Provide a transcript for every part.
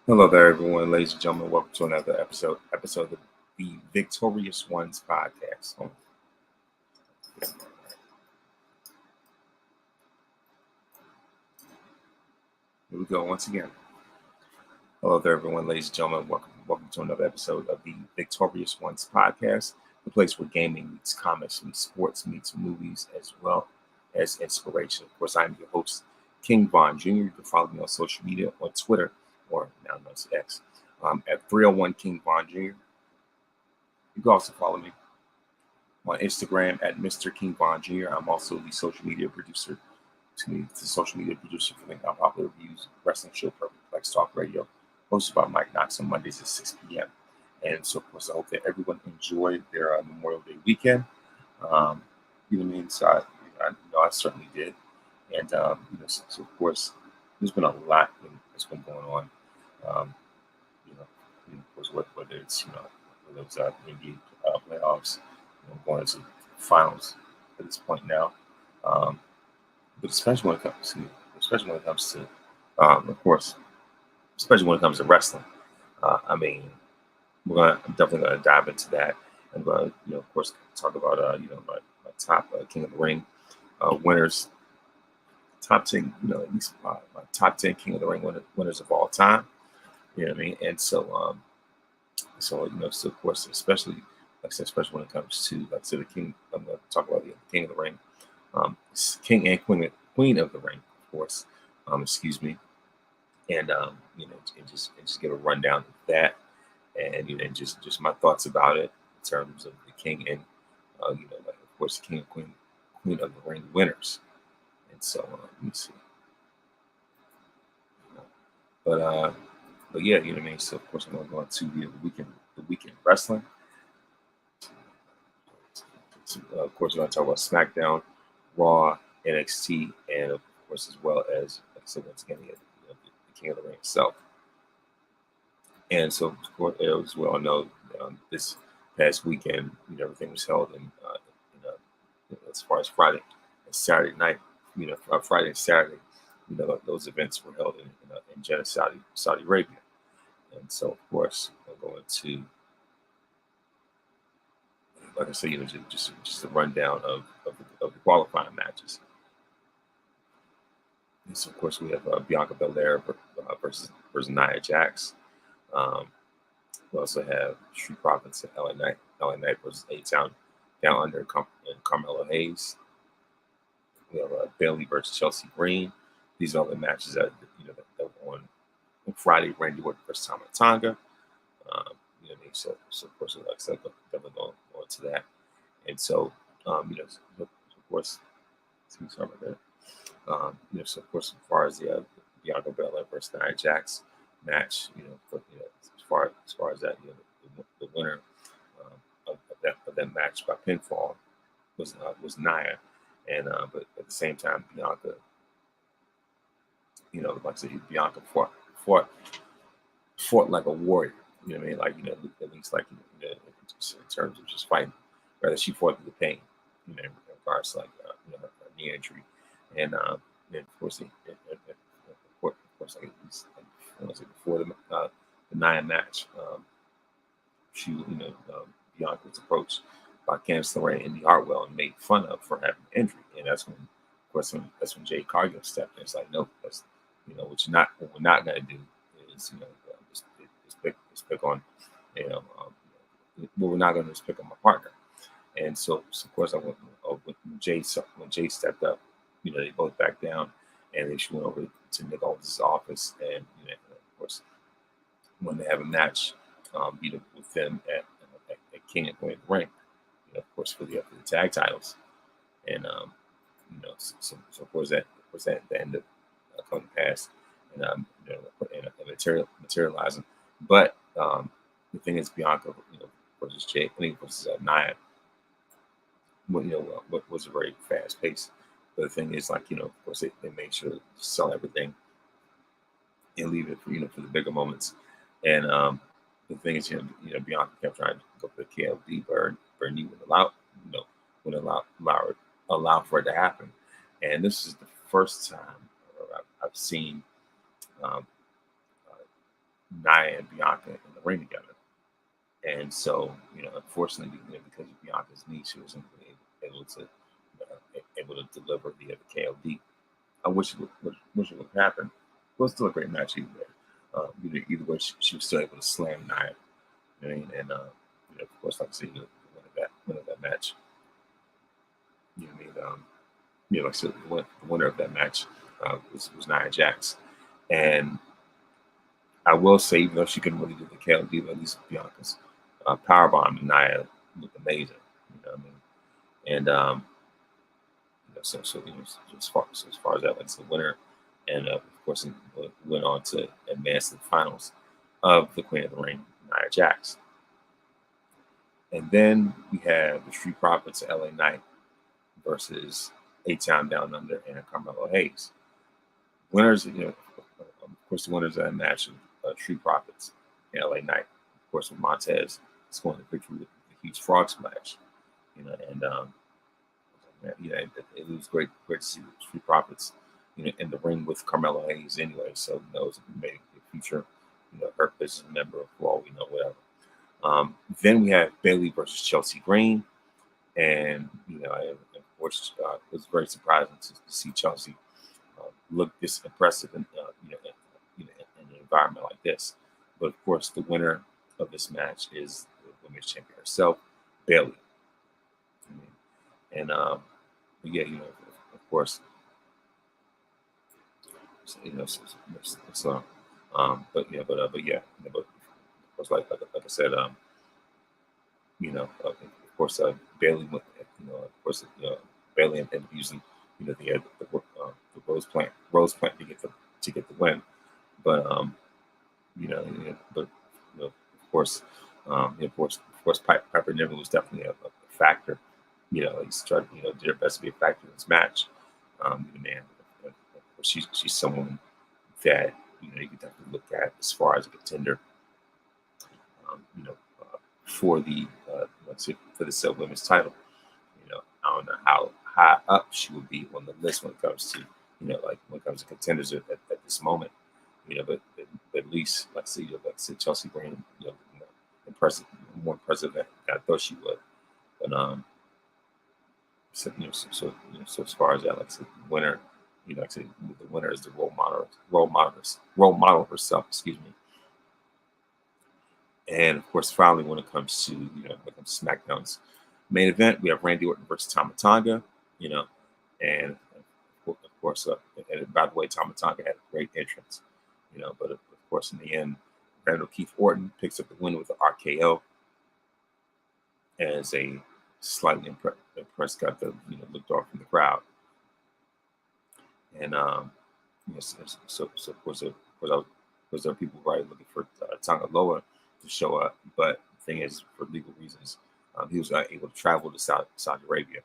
Hello there, everyone, ladies and gentlemen. Welcome to another episode of the Victorious Ones podcast. Here we go once again. Hello there, everyone, ladies and gentlemen. Welcome to another episode of the Victorious Ones podcast, the place where gaming meets comics, meets sports, meets movies, as well as inspiration. Of course, I'm your host, King Von Jr. You can follow me on social media on Twitter, or now known as X, at 301 King Von Jr. You can also follow me on Instagram at Mr. King Von Jr. I'm also the social media producer, the social media producer for the Unpopular Reviews wrestling show Perfect Plex Talk Radio, hosted by Mike Knox on Mondays at 6 p.m. And so, of course, I hope that everyone enjoyed their Memorial Day weekend. You know what I mean? So I certainly did. And, so of course, there's been a lot that's been going on. Um, of course, whether it's, whether it's NBA playoffs, going into finals at this point now. But especially when it comes to, of course, especially when it comes to wrestling. I'm definitely gonna dive into that. I'm gonna, of course, talk about, my top King of the Ring winners, top 10, at least my top 10 King of the Ring winners of all time. You know what I mean? And so of course, especially, like I said, especially when it comes to, like I said, the King, I'm going to talk about the King of the Ring, King and Queen of the Ring, of course. Excuse me, and and just give a rundown of that, and just my thoughts about it in terms of the King and of course, King and Queen of the Ring winners. And so let me see, but but yeah, you know what I mean. So of course, I'm going to go into the weekend wrestling. So, of course, we're going to talk about SmackDown, Raw, NXT, and of course, as well as, like I said, once again, the King of the Ring itself. And so, of course, as we all know, this past weekend, everything was held as far as Friday and Saturday night. Friday and Saturday, those events were held in Jeddah, Saudi Arabia. And so, of course, we're going to, like I said, just a rundown of the qualifying matches. And so, of course, we have Bianca Belair versus Nia Jax. We also have Street Profits and LA Knight versus A-Town Down Under and Carmelo Hayes. We have Bayley versus Chelsea Green. These are all the matches that were on Friday. Randy Orton versus Tama Tonga. You know what I mean? So of course, like I said, definitely going into that. And so, of course, sorry about that. So of course, as far as the Bianca Belair versus Nia Jax match, as far as that, the winner of that match by pinfall was Nia, and but at the same time, Bianca, like I said, Bianca fought like a warrior. You know what I mean? Like, at least like, in terms of just fighting, rather she fought through the pain, in regards to like, her knee injury, and of course, like, at least like, before the Nia match, she, Bianca was approached by Candice LeRae and Indy Hartwell and made fun of for having an injury, and that's when Jay Cargill stepped in. It's like, no, that's what we're not gonna do is just pick on what we're not gonna do is pick on my partner. And so of course, when Jay stepped up, they both backed down, and they went over to Nick Aldis' office, and of course, when they have a match, with them at King and Queen of the Ring, of course, for the tag titles, and so of course that ended up coming past, and materializing. But the thing is, Bianca, versus Jay, versus Nia, what was a very fast pace. But the thing is, like, of course, they made sure to sell everything and leave it for the bigger moments. And the thing is, Bianca kept trying to go for the KLD, but Bernie wouldn't allow for it to happen. And this is the first time I've seen Nia and Bianca in the ring together. And so, unfortunately, because of Bianca's knee, she wasn't really able to deliver the KOD. I wish it would happen. It was still a great match either way. Either way, she was still able to slam Nia. You know what I mean? And of course, like I said, the winner of that match. You know what I mean? Like I said, the winner of that match was Nia Jax. And I will say, even though she couldn't really do the KOD, at least Bianca's powerbomb and Nia looked amazing. You know what I mean? And so as far as that, like the winner, and of course, went on to advance to the finals of the Queen of the Ring, Nia Jax. And then we have the Street Profits of LA Knight versus A-Town Down Under and Carmelo Hayes. Winners, of course, the winners of that match are Street Profits and LA Knight. Of course, with Montez scoring the victory with the huge frog splash. And it was great to see the Street Profits, in the ring with Carmelo Hayes anyway. So who knows if we may a future, Hurt Business member for all we know, whatever. Then we have Bayley versus Chelsea Green, and of course, it was very surprising to see Chelsea look this impressive in an environment like this. But of course, the winner of this match is the women's champion herself, Bayley. And yeah, of course, but of course, like I said, of course, Bayley went, of course, Bayley ended up using, the rose plant to get the win, but of course, Piper Niven was definitely a factor. He's tried, did her best to be a factor in this match. Man, she's someone that you can definitely look at as far as a contender. For the for the women's title. I don't know how high up she would be on the list when it comes to like when it comes to contenders at this moment. But at least like I said, Chelsea Green, more impressive than I thought she would. But so as far as that, like I said, the winner, like I said, the winner is the role model herself. Excuse me. And of course, finally, when it comes to SmackDown's main event, we have Randy Orton versus Tama Tonga. And of course, and by the way, Tama Tonga had a great entrance. But of course, in the end, Randall Keith Orton picks up the win with the RKO as a slightly impressed got the looked off from the crowd. And so of course there are people probably looking for Tonga Loa to show up, but the thing is, for legal reasons, he was not able to travel to Saudi Arabia,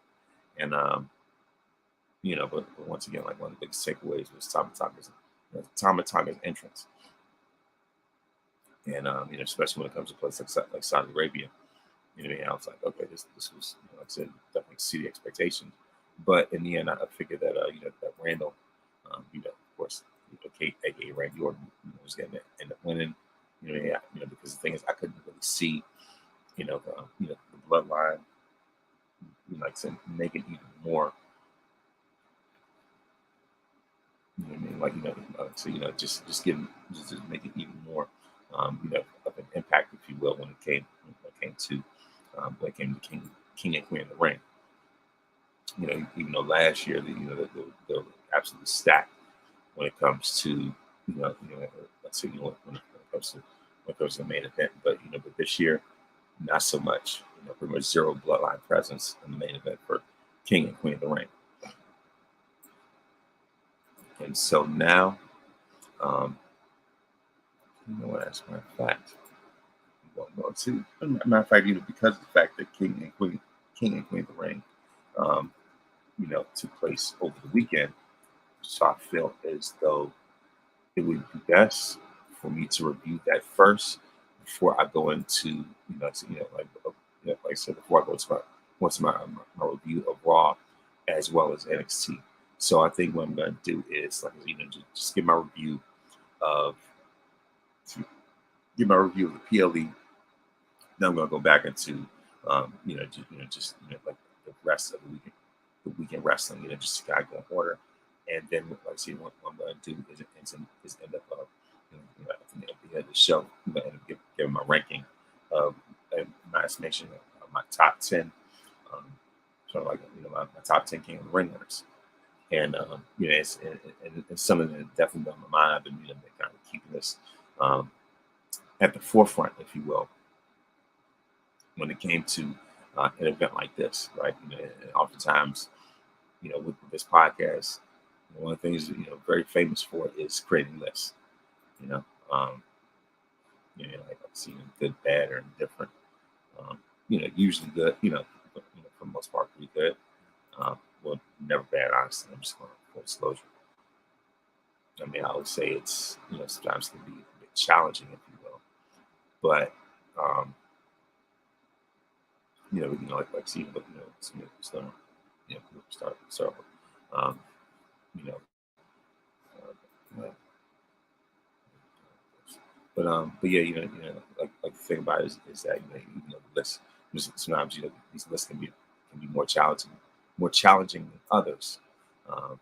and but once again, like one of the biggest takeaways was Tama Tonga's entrance, and especially when it comes to places like Saudi Arabia, I was like, okay, this was like I said, definitely exceeded expectations, but in the end, I figured that that Randall, of course, aka Randy Orton, was going to end up winning. Because the thing is, I couldn't really see, the bloodline, like I said, make it even more. Just make it even more, of an impact, if you will, when it came to King and Queen of the Ring. Even though last year, they're absolutely stacked when it comes to, let's say, when it comes to the main event, but this year, not so much. Pretty much zero bloodline presence in the main event for King and Queen of the Ring. And so now, as a matter of fact, because of the fact that King and Queen of the Ring, took place over the weekend, so I feel as though it would be best for me to review that first before I go into, like I said, before I go to my review of Raw as well as NXT. So I think what I'm going to do is just give my review of give my review of the PLE. Then I'm going to go back into, like the rest of the weekend wrestling, just to kind of go in order. And then, like I see, what I'm going to do is end up, at the end of the show, I'm going to end up giving my ranking of my estimation of my top 10, sort of like, my top 10 King of the Ring winners. And, it's something that definitely on my mind. I've been, kind of keeping this at the forefront, if you will, when it came to an event like this, right? And oftentimes, with this podcast, one of the things very famous for is creating lists. Um, like I've seen good, bad, or indifferent. Usually good. For the most part, pretty good. Well, never bad, honestly. I'm just going to full disclosure. I mean, I would say it's sometimes can be a bit challenging, if you will, but like see, but start, um, you know, uh, but yeah, like the thing about it is that the list sometimes these lists can be more challenging than others. Um,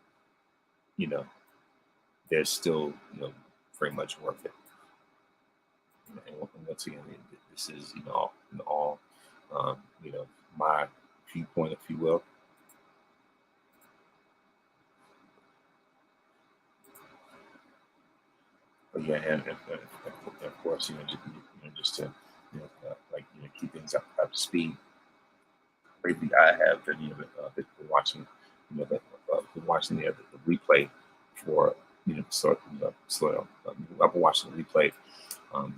you know, they're still very much worth it. And once again, this is all um, you know my viewpoint, if you will. But yeah, and of course, just to keep things up to speed. Lately, I have been been watching been watching the replay for I've been watching the replay when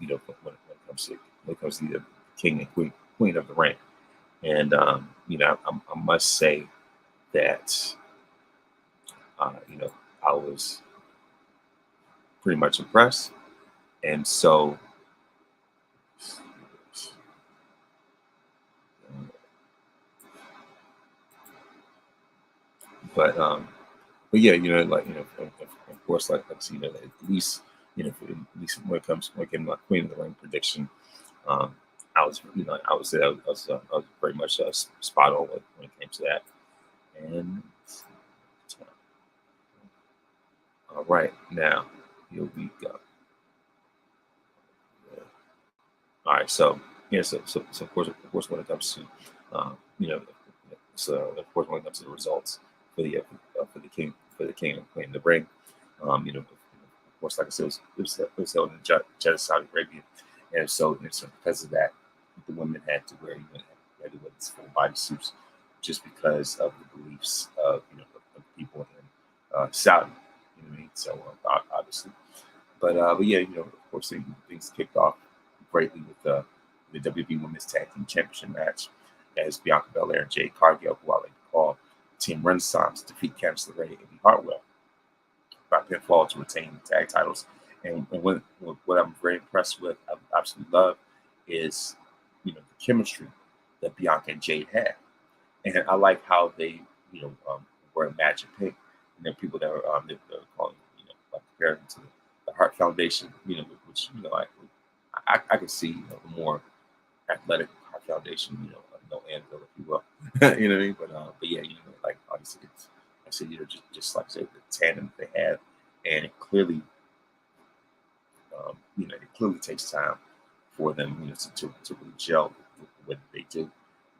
it comes to the king and queen of the ring. And I must say that I was pretty much impressed. And so, but yeah, of course, like so, at least at least when it came to my Queen of the Ring prediction, um, I would say I was very much spot on when it came to that. And all right, now here we go. All right, so yeah, so of course, when it comes to, of course, when it comes to the results for the king and queen of the ring, of course, like I said, it was held in Jeddah, Saudi Arabia, and so because of that, the women had to wear had to wear these full body suits, just because of the beliefs of of people in Saudi. You know what I mean? So obviously, but yeah, of course, things kicked off greatly with the WWE Women's Tag Team Championship match, as Bianca Belair and Jade Cargill, who I like to call Team Renaissance, defeat Candice LeRae and Indi Hartwell by pinfall to retain the tag titles. And what I'm very impressed with, I absolutely love, is the chemistry that Bianca and Jade had, and I like how they wear magic pink, and then people that are calling like comparing to the Heart Foundation, which I could see a more athletic Heart Foundation, no anvil, if you will, you know what I mean? But yeah, like obviously it's I said just like I said, the tandem that they have, and it clearly it clearly takes time for them to really gel with what they do,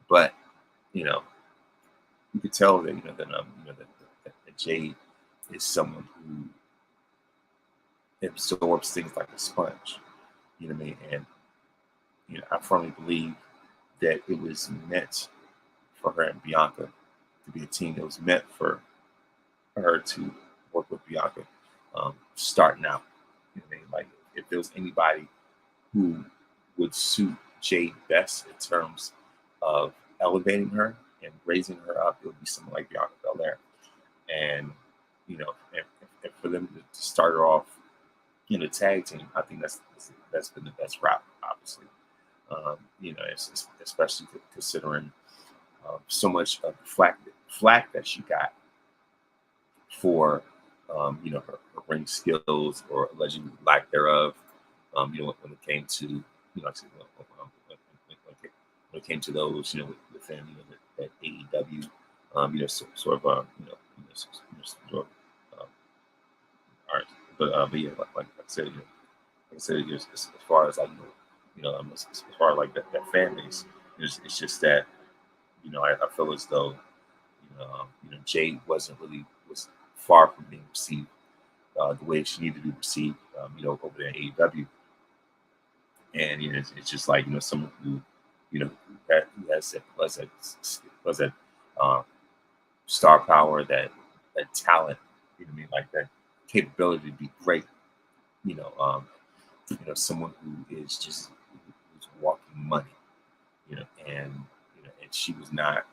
but you know you could tell that that Jade is someone who absorbs things like a sponge. You know what I mean? And I firmly believe that it was meant for her and Bianca to be a team that was meant for her to work with Bianca starting out. You know what I mean? Like if there was anybody who would suit Jade best in terms of elevating her and raising her up, it would be someone like Bianca Belair. And and for them to start her off in a tag team, I think that's been the best route, obviously. Especially considering so much of the flack that she got for her ring skills or allegedly lack thereof. When it came to, like I said, when it came to those, within, that AEW, sort of, sort of, all right, but yeah, like I said, as far as like, as far as like that fan base, it's just that, I feel as though, Jade was far from being received the way she needed to be received, over there at AEW. And it's just like, someone who, who has that uh, star power, that talent, like that capability to be great, you know, um, someone who is just who's walking money, and she was not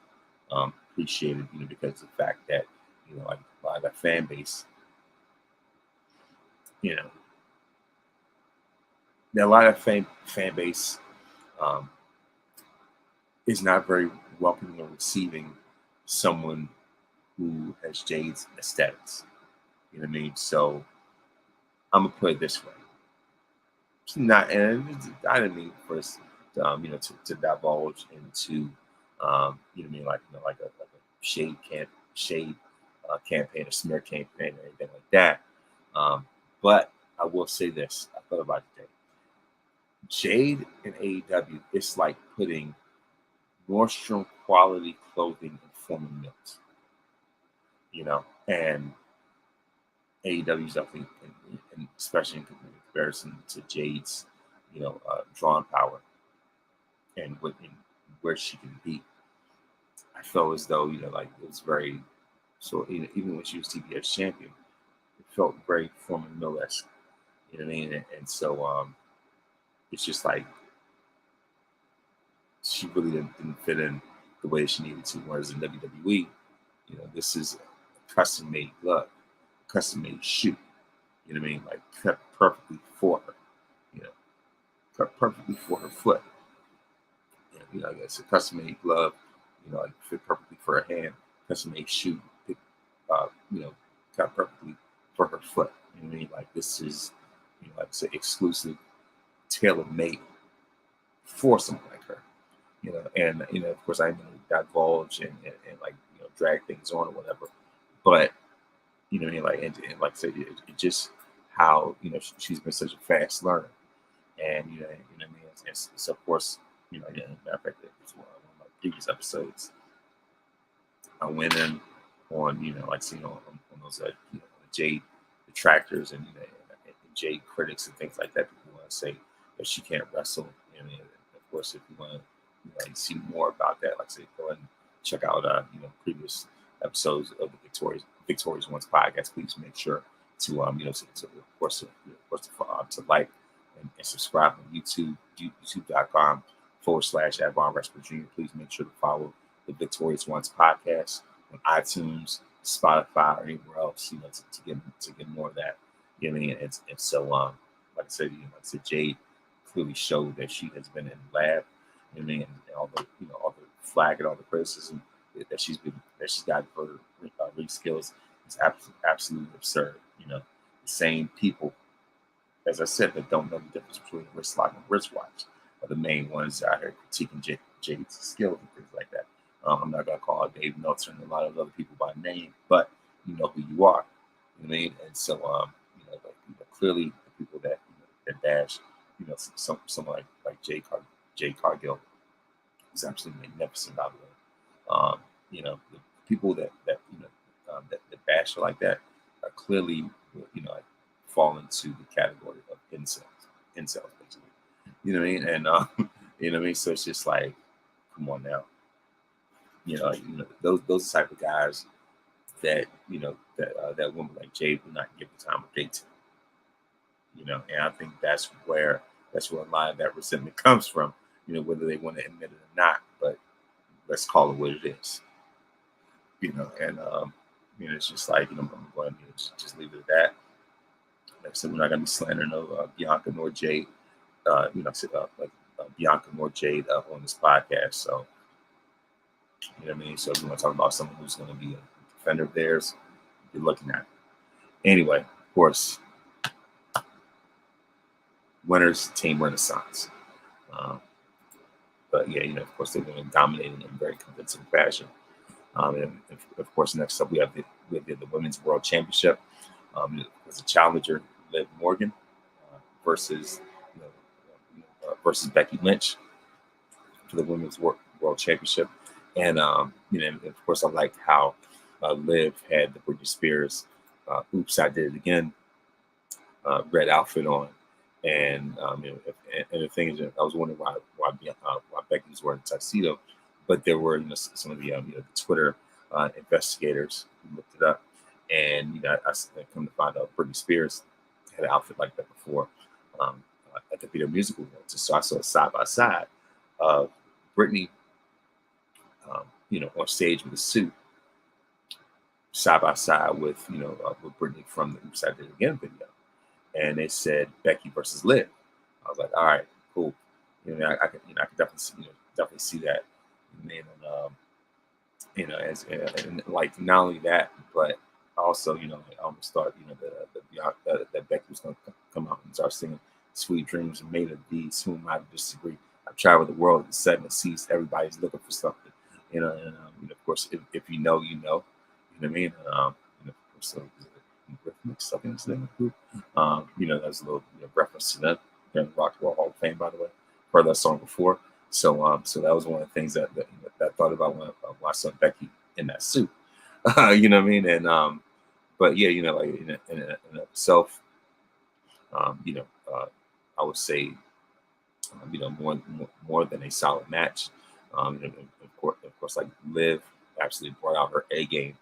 appreciated, because of the fact that, like a lot of the fan base, you know, a lot of fan base um, is not very welcoming or receiving someone who has Jade's aesthetics. You know what I mean? So I'm gonna put it this way: it's not, and I didn't mean for us, to divulge into, like a shade campaign, a smear campaign, or anything like that. But I will say this: I thought about it today. Jade and AEW, it's like putting Nordstrom quality clothing in formal mills, and AEW is definitely, especially in comparison to Jade's, drawing power and where she can be. I felt as though, like it was very, so, even when she was TBS champion, it felt very Foreman Mill-esque, you know what I mean? And so, it's just like she really didn't fit in the way she needed to. Whereas in WWE, this is a custom made glove, custom made shoe. You know what I mean? Like cut perfectly for her. You know, cut perfectly for her foot. Like it's a custom made glove. Like fit perfectly for her hand. Custom made shoe. Uh, you know, cut perfectly for her foot. You know what I mean? Like this is, like I say, exclusive, tailor made for someone like her. And of course, I'm gonna divulge and like drag things on or whatever. But what I mean, like and like I said, it just how she's been such a fast learner, and what I mean. It's of course, again, matter of fact, it's one of my previous episodes. I went in on like on those Jade detractors and, and Jade critics and things like that. People want to say that she can't wrestle, and of course, if you want to see more about that, like I say, go ahead and check out previous episodes of the Victorious Ones podcast. Please make sure to of course to like and subscribe on youtube.com/Avon Wrestler Jr. Please make sure to follow the Victorious Ones podcast on iTunes, Spotify, or anywhere else, to get more of that. You know what I mean? And so like I said, Jade clearly showed that she has been in the lab. You know what I mean? And all the flag and all the criticism that she's gotten for her ring skills is absolutely absurd. The same people, as I said, that don't know the difference between a wristlock and a wristwatch are the main ones out here critiquing Jade's skills and things like that. I'm not gonna call Dave Meltzer and a lot of other people by name, but you know who you are. You know what I mean? And so, clearly the people that that bash, someone like Jade Cargill is absolutely magnificent, by the way. The people that bash her like that are clearly, like fall into the category of incels, basically. You know what I mean? And you know what I mean. So it's just like, come on now. Those type of guys that that woman like Jade would not give the time of day to. And I think that's where a lot of that resentment comes from. Whether they want to admit it or not, but let's call it what it is. And it's just like I'm going to just leave it at that. Like I said, we're not going to be slandering Bianca nor Jade. Bianca nor Jade on this podcast. So you know what I mean. So if you want to talk about someone who's going to be a defender of theirs, you're looking at it. Anyway, of course, winners, team renaissance. Um, but yeah, of course, they've been dominating in very convincing fashion. And of course, next up we have the Women's World Championship. It was a challenger, Liv Morgan, versus versus Becky Lynch for the Women's World Championship. And of course, I like how Liv had the Britney Spears "Oops, I Did It Again" red outfit on. And and the thing is, I was wondering why Becky was wearing a tuxedo, but there were some of the the Twitter investigators who looked it up, and I come to find out Britney Spears had an outfit like that before at the Video Music Awards. So I saw it side by side of Britney, on stage with a suit, side by side with Britney from the "Oops, I Did It Again" video, and they said Becky versus Liv. I was like, all right, cool. I could definitely see that. And then, and like not only that, but also, I almost thought, that Becky was going to come out and start singing "Sweet Dreams" and "Made of These." Whom I disagree. I've traveled the world in 7 seas. Everybody's looking for something, and of course, if you know, you know. You know what I mean? And of course, so something is in the group. That's a little reference to them. They're in the Rock and Roll Hall of Fame, by the way. Heard that song before. So that was one of the things that I thought about when I saw Becky in that suit. You know what I mean? And but yeah, like in itself, um, you know, uh, I would say, more than a solid match. Of course, like Liv absolutely brought out her A game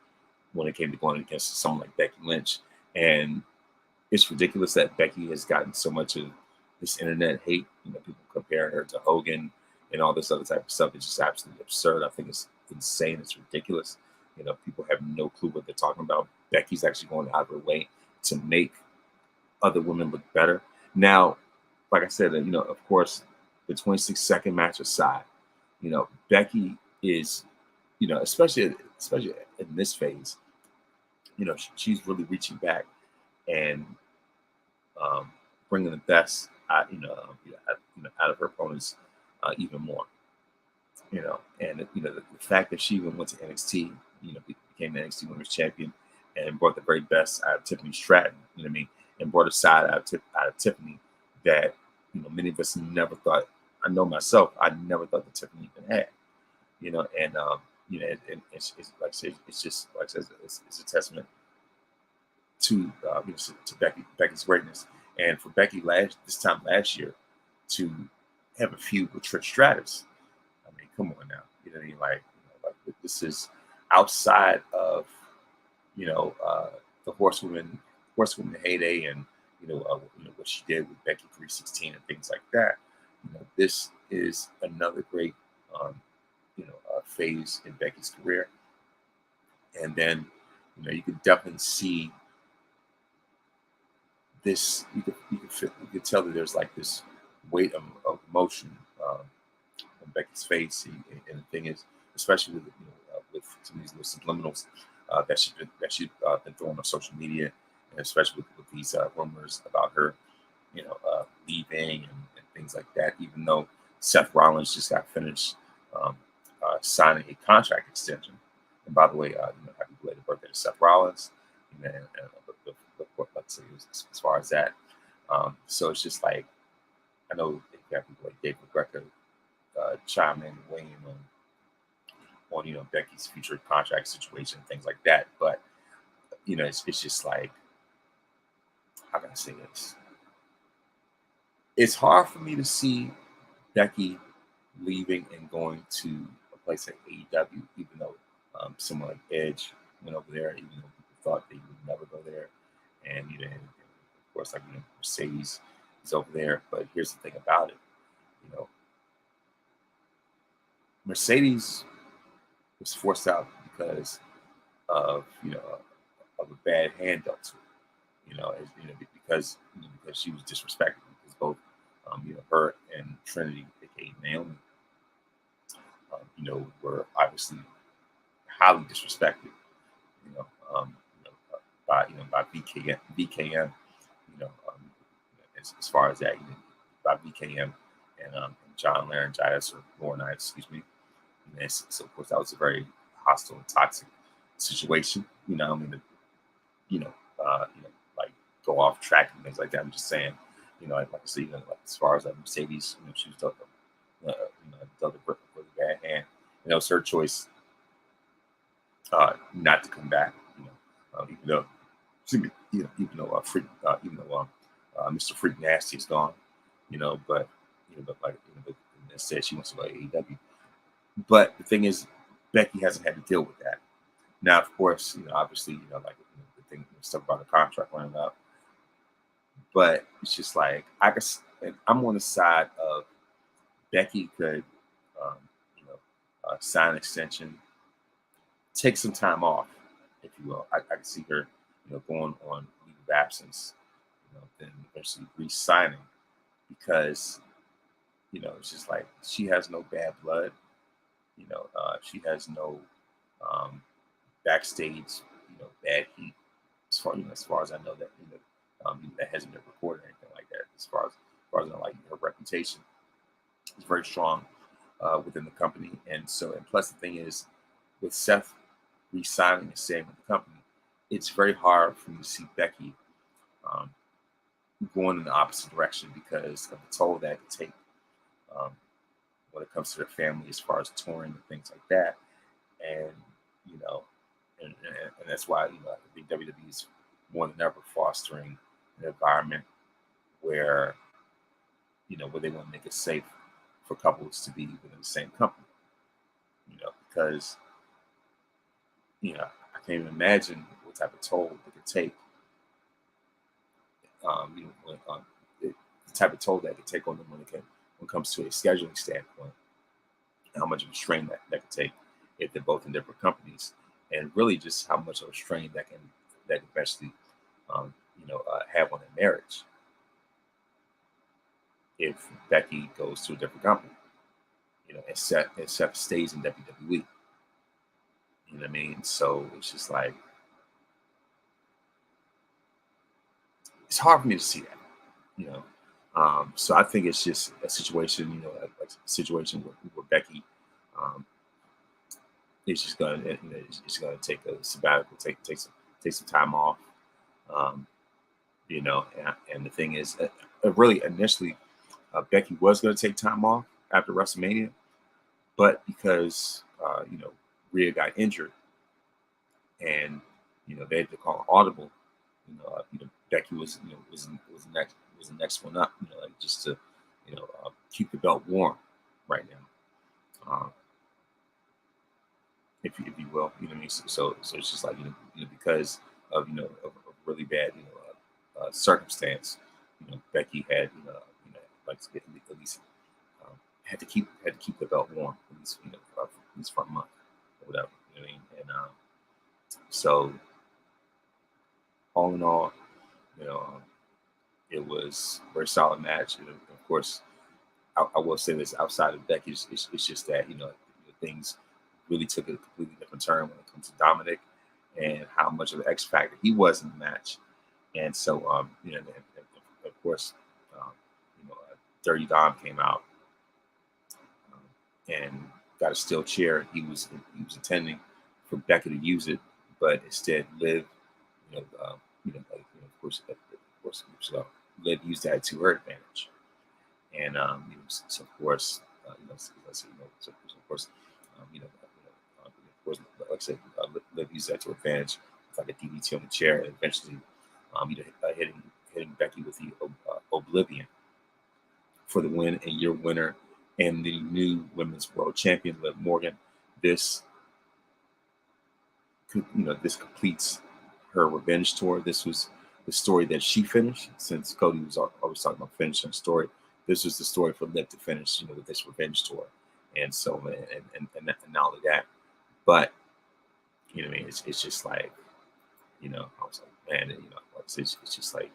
when it came to going against someone like Becky Lynch, and it's ridiculous that Becky has gotten so much of this internet hate. People comparing her to Hogan and all this other type of stuff. It's just absolutely absurd. I think it's insane. It's ridiculous. People have no clue what they're talking about. Becky's actually going out of her way to make other women look better. Now, like I said, of course, the 26-second match aside, Becky is, especially in this phase, she's really reaching back and bringing the best out of her opponents even more. And the fact that she even went to NXT, became the NXT Women's Champion, and brought the very best out of Tiffany Stratton. You know what I mean? And brought a side out of Tiffany that many of us never thought. I know myself, I never thought that Tiffany even had. And it's like I said, it's just like I said, it's a testament to to Becky's greatness, and for Becky this time last year to have a feud with Trish Stratus. I mean, come on now, what I mean? Like this is outside of the horsewoman heyday, and what she did with Becky 316 and things like that. This is another great phase in Becky's career, and then you can definitely see this. You could tell that there's like this weight of emotion on Becky's face, and the thing is, especially with some of these little subliminals that she's been throwing on social media, and especially with these rumors about her, leaving and things like that. Even though Seth Rollins just got finished signing a contract extension, and by the way, happy belated birthday to Seth Rollins, let's say as far as that. So it's just like I know you got people like David Greco chime in, weighing on Becky's future contract situation, things like that. But it's just like, how can I say this? It's hard for me to see Becky leaving and going to a place like AEW, even though someone like Edge went over there, even though people thought they would never go there, and and of course, like Mercedes is over there. But here's the thing about it, Mercedes was forced out because of of a bad hand dealt to her, because she was disrespected, because both her and Trinity, aka Naomi, were obviously highly disrespected, you know, um, by BKM, as far as that, by BKM and John Laryngitis or Laurinaitis, excuse me. And so of course that was a very hostile and toxic situation. I mean, like go off track and things like that. I'm just saying, like I said, like as far as like Mercedes, she was dealt a really bad hand. It was her choice not to come back. Even though, excuse me, even though Mr. Freak Nasty is gone, but instead she wants to go to AEW. But the thing is, Becky hasn't had to deal with that. Now, of course, obviously, the thing, stuff about the contract running up. But it's just like I'm on the side of Becky could, um, sign an extension, take some time off, if you will. I can see her, going on leave of absence, then eventually re-signing because, it's just like she has no bad blood. She has no backstage, bad heat. As far as I know, that hasn't been reported or anything like that. As far as I know, like her reputation is very strong within the company, and plus the thing is, with Seth re-signing and staying with the company, it's very hard for me to see Becky um, going in the opposite direction because of the toll that it could take when it comes to their family as far as touring and things like that. And you know, and that's why I think WWE is more than ever fostering an environment where where they want to make it safe for couples to be within the same company. Because I can't even imagine what type of toll it could take. The type of toll that it could take on them when it comes to a scheduling standpoint, and how much of a strain that could take if they're both in different companies, and really just how much of a strain that can eventually have on their marriage if Becky goes to a different company, and Seth stays in WWE. You know what I mean? So it's just like it's hard for me to see that, you know. So I think it's just a situation, like a situation where Becky is just gonna take a sabbatical, take some time off, um, and the thing is, really initially, Becky was gonna take time off after WrestleMania, but because Rhea got injured, and they had to call an audible. Becky was the next one up. Like just to keep the belt warm right now, if you will. You know what I mean. So it's just like because of of really bad circumstance. Becky had like to get at least had to keep the belt warm at least for a month or whatever. You know what I mean? And so all in all, it was a very solid match. And of course, I will say this: outside of Becky, it's just that things really took a completely different turn when it comes to Dominic and how much of an X factor he was in the match. And so, and of course, um, Dirty Dom came out and got a steel chair. He was intending for Becky to use it, but instead Liv, of course, Liv used that to her advantage. And so of course, of course, of course, like I said, Liv used that to her advantage with like a DDT on the chair, and eventually, hitting Becky with the Oblivion for the win, and your winner and the new women's world champion, Liv Morgan. This this completes her revenge tour. This was the story that she finished, since Cody was always talking about finishing a story. This was the story for Liv to finish, with this revenge tour, and so and not only that, but I mean, it's just like, I was like, man, it's just like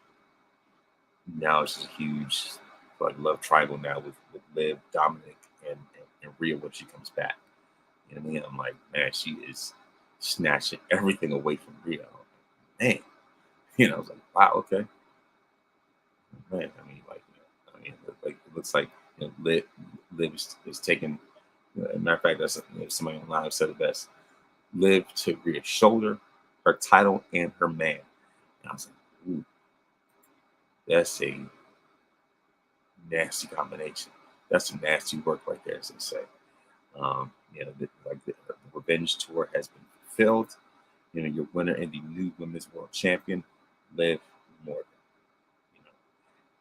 now it's just a huge like love triangle now with Liv, Dominic, and Rhea when she comes back. You know what I mean? I'm like, man, she is snatching everything away from Rhea. Man, I was like, wow, okay. Man, I mean, like, looks like Liv is taking. As a matter of fact, that's somebody online said it best. Liv took Rhea's shoulder, her title, and her man. And I was like, ooh, that's a nasty combination. That's some nasty work right there, as they say. The Revenge Tour has been fulfilled. Your winner and the new Women's World Champion, Liv Morgan.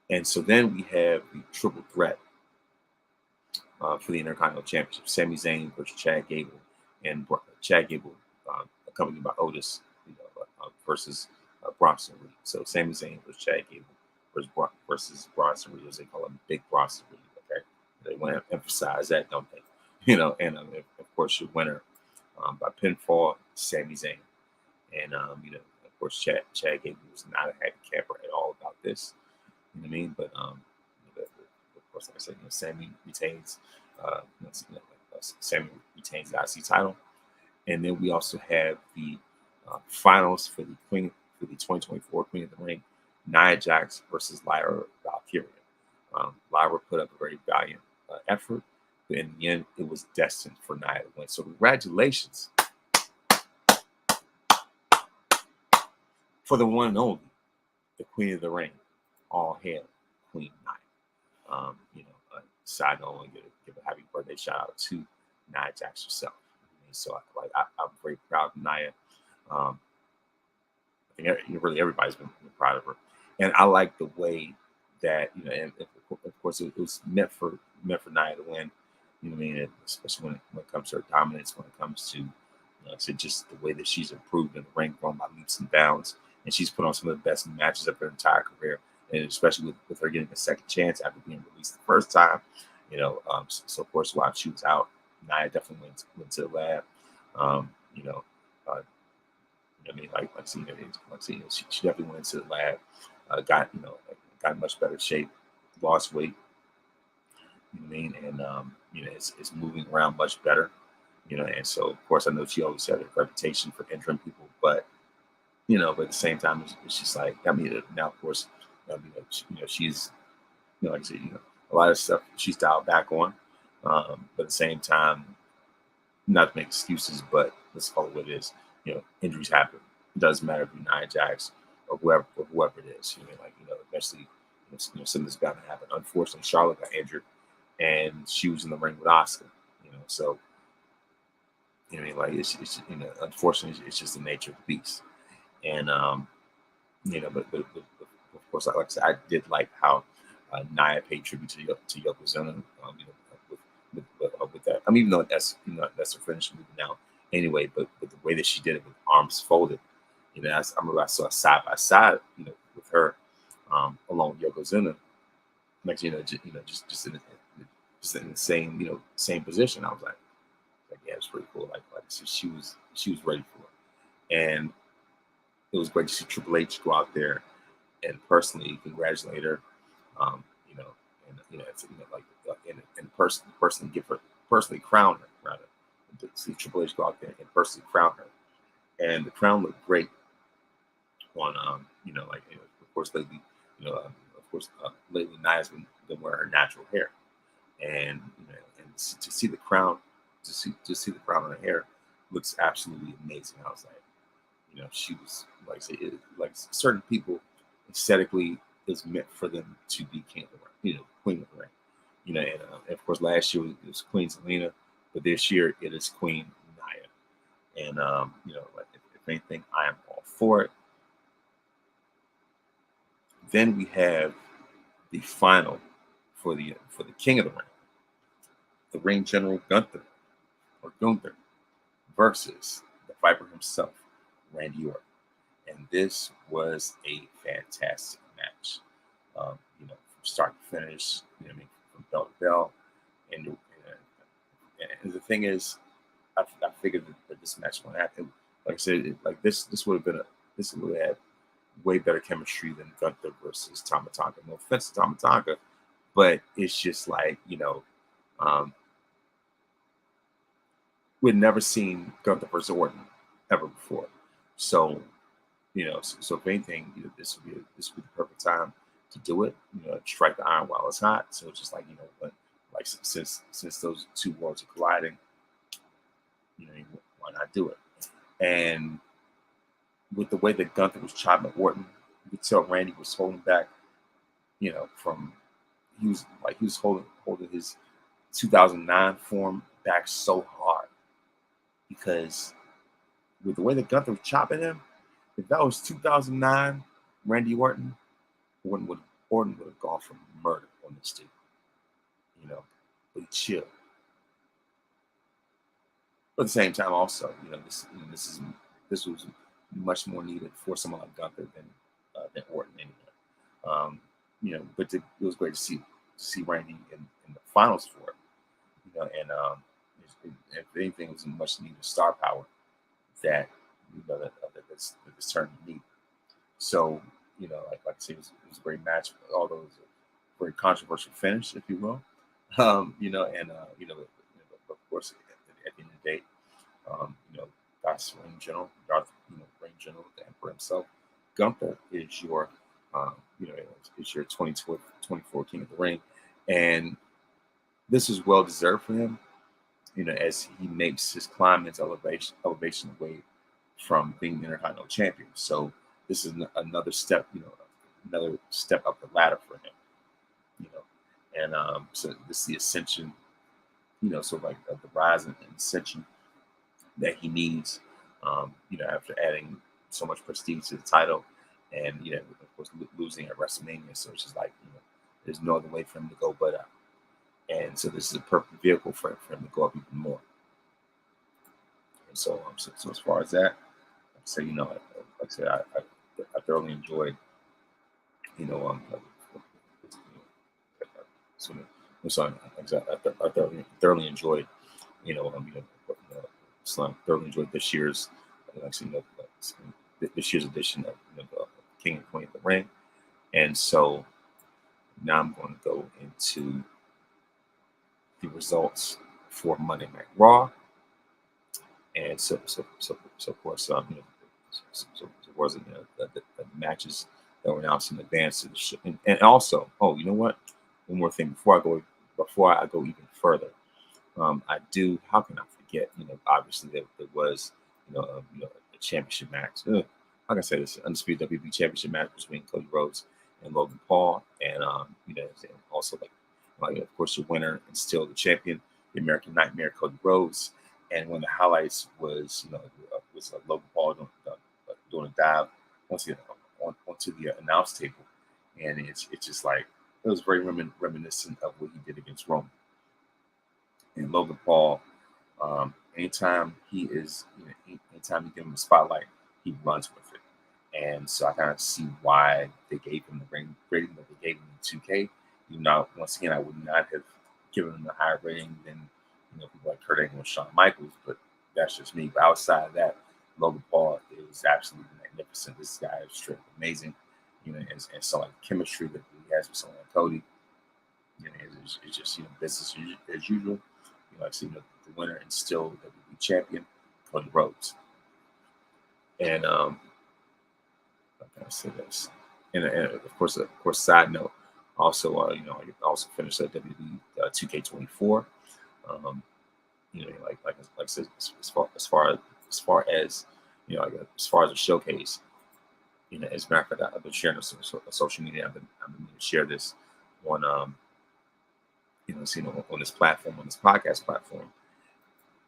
And so then we have the triple threat for the Intercontinental Championship: Sami Zayn versus Chad Gable, and Chad Gable accompanied by Otis, versus Bronson Reed. So Sami Zayn versus Chad Gable versus Bronson Reed, as they call him, Big Bronson Reed. Okay, they want to emphasize that, don't they? And of course your winner by pinfall, Sami Zayn, and of course Chad Gable was not a happy camper at all about this. You know what I mean? But of course, like I said, Sami retains Sami retains the IC title, and then we also have the finals for the 2024 Queen of the Ring, Nia Jax versus Lyra Valkyria. Lyra put up a very valiant effort, but in the end, it was destined for Nia to win. So congratulations for the one and only, the Queen of the Ring. All hail Queen Nia. Side note, I want to give a happy birthday shout out to Nia Jax herself. So I'm very proud of Nia. I think really everybody's been proud of her, and I like the way that and of course it was meant for Nia to win. You know what I mean? Especially when it comes to her dominance, when it comes to just the way that she's improved in the ring, going by leaps and bounds, and she's put on some of the best matches of her entire career. And especially with her getting a second chance after being released the first time, so of course while she was out, Nia definitely went to the lab. She definitely went into the lab, got in much better shape, lost weight. You know what I mean? And it's moving around much better. And so of course I know she always had a reputation for injuring people, but but at the same time it's just like now of course. She's, like I said, a lot of stuff she's dialed back on. But at the same time, not to make excuses, but let's call it what it is. Injuries happen. It doesn't matter if you're Nia Jax or whoever it is. Eventually, something's bound to happen. Unfortunately, Charlotte got injured, and she was in the ring with Asuka. So it's unfortunately, it's just the nature of the beast. And but of course, like I said, I did like how Nia paid tribute to Yokozuna. With that, even though that's her finishing move now, anyway. But the way that she did it with arms folded, I remember I saw side by side, with her, along with Yokozuna, just in the same position. I was like yeah, it's pretty cool. Like so she was ready for it, and it was great to see Triple H go out there and personally congratulate her, personally crown her, rather. To see Triple H go out there and personally crown her, and the crown looked great on, of course lately Nia's been wearing her natural hair, and and to see the crown, to see the crown on her hair looks absolutely amazing. I was like. She was like I say, like certain people aesthetically is meant for them to be king of the ring, queen of the ring, and of course last year it was Queen Zelina, but this year it is Queen Nia, and if anything, I am all for it. Then we have the final for the king of the ring, the ring general Gunther versus the Viper himself, Randy Orton, and this was a fantastic match. From start to finish, from bell to bell, and the thing is, I figured that this match would happen. Like I said, this would have had way better chemistry than Gunther versus Tama Tonga. No offense to Tama Tonga, but it's just like we'd never seen Gunther versus Orton ever before. So, so if anything, this would be the perfect time to do it, strike the iron while it's hot. So it's just like, but like since those two worlds are colliding, why not do it? And with the way that Gunther was chopping at Orton, you could tell Randy was holding back, from he was holding his 2009 form back so hard, because with the way that Gunther was chopping him, if that was 2009 Randy Orton, Orton would have gone for murder on this dude, but he chilled. But at the same time, also, this was much more needed for someone like Gunther than Orton anyway. But it was great to see Randy in the finals for it. And if anything, it was a much needed star power that this tournament needed. So like I said, it was a great match. Although it was a very controversial finish, if you will. Of course, at the end of the day, God's Reign General, Reign General, the Emperor himself, Gunther is your, is your 24 King of the Ring, and this is well deserved for him, as he makes his climb into elevation away from being the Intercontinental Champion. So this is another step, another step up the ladder for him, and so this is the ascension, sort of like the rise and ascension that he needs, after adding so much prestige to the title, and of course losing at WrestleMania. So it's just like there's no other way for him to go but up, and so this is a perfect vehicle for him to go up even more. And so, so as far as that, so like I said, I thoroughly enjoyed, I thoroughly enjoyed, thoroughly enjoyed this year's, this year's edition of the King and Queen of the Ring. And so now I'm going to go into the results for Monday Night Raw. And so of course, wasn't the matches that were announced in advance of the show. And also, you know what? One more thing before I go even further. I do. How can I forget? Obviously there was, a championship match. How can I say this? Undisputed WWE Championship match between Cody Rhodes and Logan Paul, and and also of course the winner and still the champion, the American Nightmare, Cody Rhodes. And one of the highlights was Logan Paul doing a dive onto the announce table, and it's just like it was very reminiscent of what he did against Roman. And Logan Paul, anytime he is, anytime you give him a spotlight, he runs with it. And so I kind of see why they gave him the rating that they gave him in 2K. Once again, I would not have given him a higher rating than people like Kurt Angle and Shawn Michaels, but that's just me. But outside of that, Logan Paul is absolutely magnificent. This guy is straight amazing, and so like the chemistry that he has with someone like Cody, it's just business as usual. I've seen the winner and still WWE champion, Cody Rhodes. And how can I say this? And of course, side note, also I also finished at WWE 2K24. Like I said, as far as as far as a showcase, as a matter of fact, I've been sharing this on social media. I've been to share this on on this platform, on this podcast platform.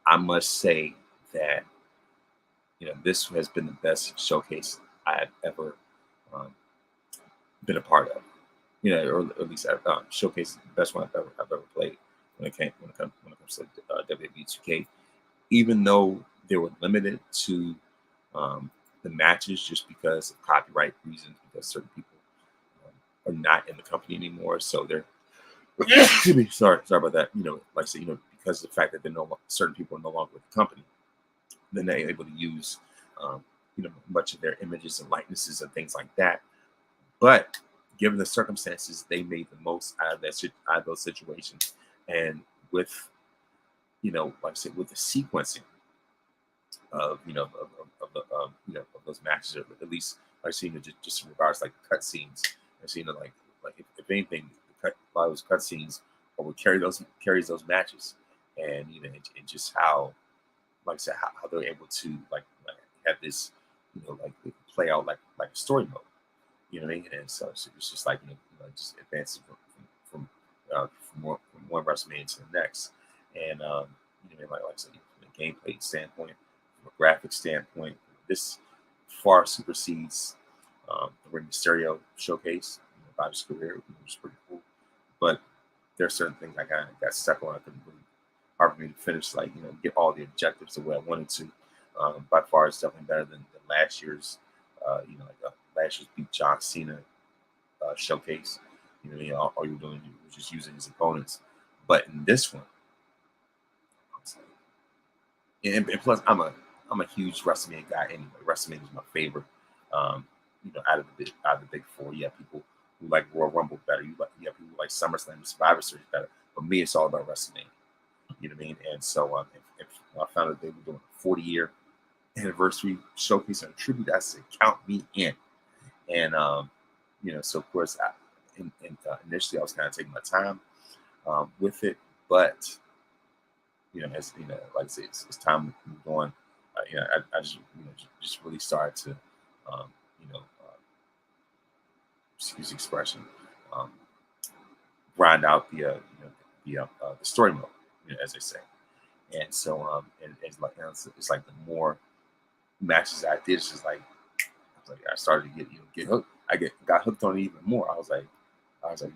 I must say that this has been the best showcase I've ever been a part of. Or at least showcase the best one I've ever played when it comes to WWE 2K. Even though they were limited to the matches just because of copyright reasons, because certain people are not in the company anymore, so they're excuse me, sorry about that. Like I said, because of the fact that certain people are no longer with the company, then they're able to use much of their images and likenesses and things like that. But given the circumstances, they made the most out of those situations, and with like I said, with the sequencing of of those matches, or at least I've seen just in regards like cut scenes. I've seen like like if anything, a lot of those cutscenes would carries those matches, and and just how, like I said, how they're able to like have this, like they play out like a story mode. You know what I mean? And so it's just like just advancing from one WrestleMania to the next, and like I said, from a gameplay standpoint, from a graphic standpoint, this far supersedes the Rey Mysterio showcase about his career, which was pretty cool. But there are certain things I got stuck on. I couldn't really hard for me to finish, like get all the objectives the way I wanted to. By far, it's definitely better than last year's. Last year's beat John Cena showcase. All you're doing was just using his opponents. But in this one, and plus, I'm a huge WrestleMania guy anyway. WrestleMania is my favorite. Out of the big four, you have people who like Royal Rumble better. You have people who like SummerSlam and Survivor Series better. But me, it's all about WrestleMania. You know what I mean? And so if I found that they were doing a 40-year anniversary showcase and tribute, I said, count me in. And so of course, initially I was kind of taking my time with it, but as like I said, it's time moved on. I just really started to, um, excuse the expression, um, grind out the story mode, as they say. And so and it's like the more matches I did, it's just like I started to get hooked. Got hooked on it even more. I was like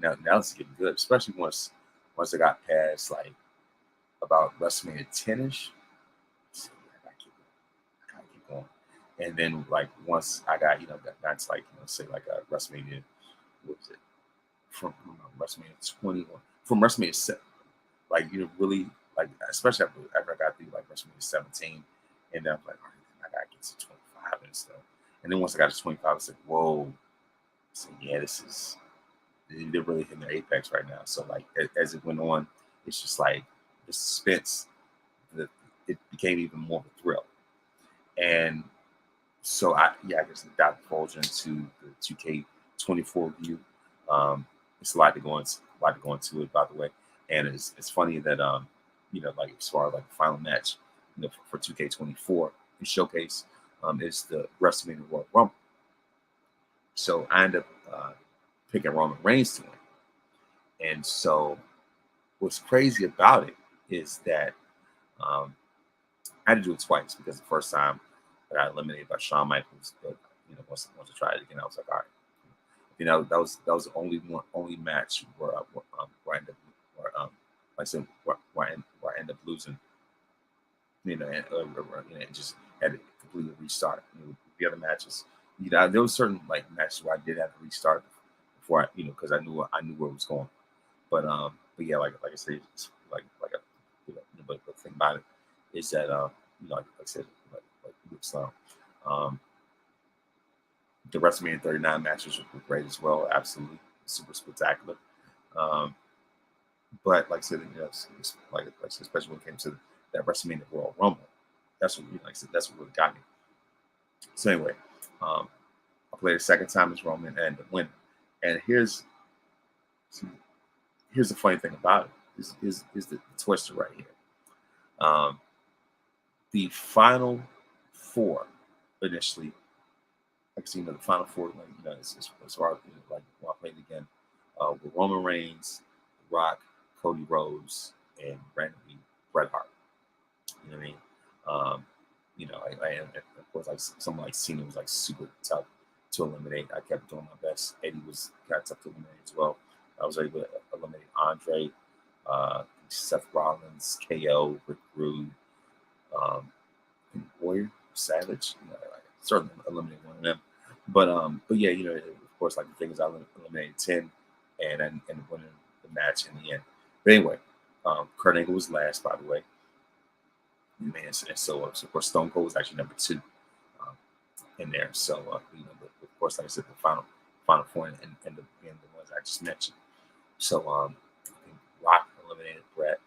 now it's getting good, especially once I got past like about WrestleMania 10ish. I gotta keep going. And then like once I got got to like say like a WrestleMania, what was it, from WrestleMania 20 or from WrestleMania 7, like really like, especially after I got through like WrestleMania 17, and then I'm like, all right, I gotta get to 25 and stuff. And then once I got to 25, I was like, whoa. So yeah, they're really hitting their apex right now. So like as it went on, it's just like the suspense, it became even more of a thrill. And so I guess I got divulged into the 2K24 view. It's a lot to go into it, by the way. And it's funny that like as far as like the final match, for 2K24, the showcase, is the WrestleMania Royal Rumble. So I ended up picking Roman Reigns to win. And so what's crazy about it is that I had to do it twice, because the first time I got eliminated by Shawn Michaels, but once I tried it again, I was like, all right. That was the only match where I ended up like I said where I ended up losing. And just had to completely restart. The other matches, there was certain like matches where I did have to restart before because I knew where it was going. But yeah, like I said, it's but the thing about it is that like I said, like so, the WrestleMania 39 matches were great as well, absolutely super spectacular. But like I said, it's like I said, especially when it came to that WrestleMania Royal Rumble, that's what like I said, that's what really got me. So anyway, I played a second time as Roman and win. And here's the funny thing about it is the twister right here. The final four initially, like I see, the final four, like as far as like when I played again, with Roman Reigns, Rock, Cody Rhodes, and randomly Bret Hart. You know what I mean? Of course, like someone like Cena was like super tough to eliminate. I kept doing my best. Eddie was kind of tough to eliminate as well. I was able to eliminate Andre, Seth Rollins, KO, Rick Rude, Warrior, Savage. I certainly eliminated one of them. But yeah, of course, like the thing is, I eliminated 10, and winning the match in the end. But anyway, Kurt Angle was last, by the way. Man, and so of course Stone Cold was actually number 2 in there. So but of course, like I said, the final four and the ones I just mentioned. So I think Rock eliminated Bret,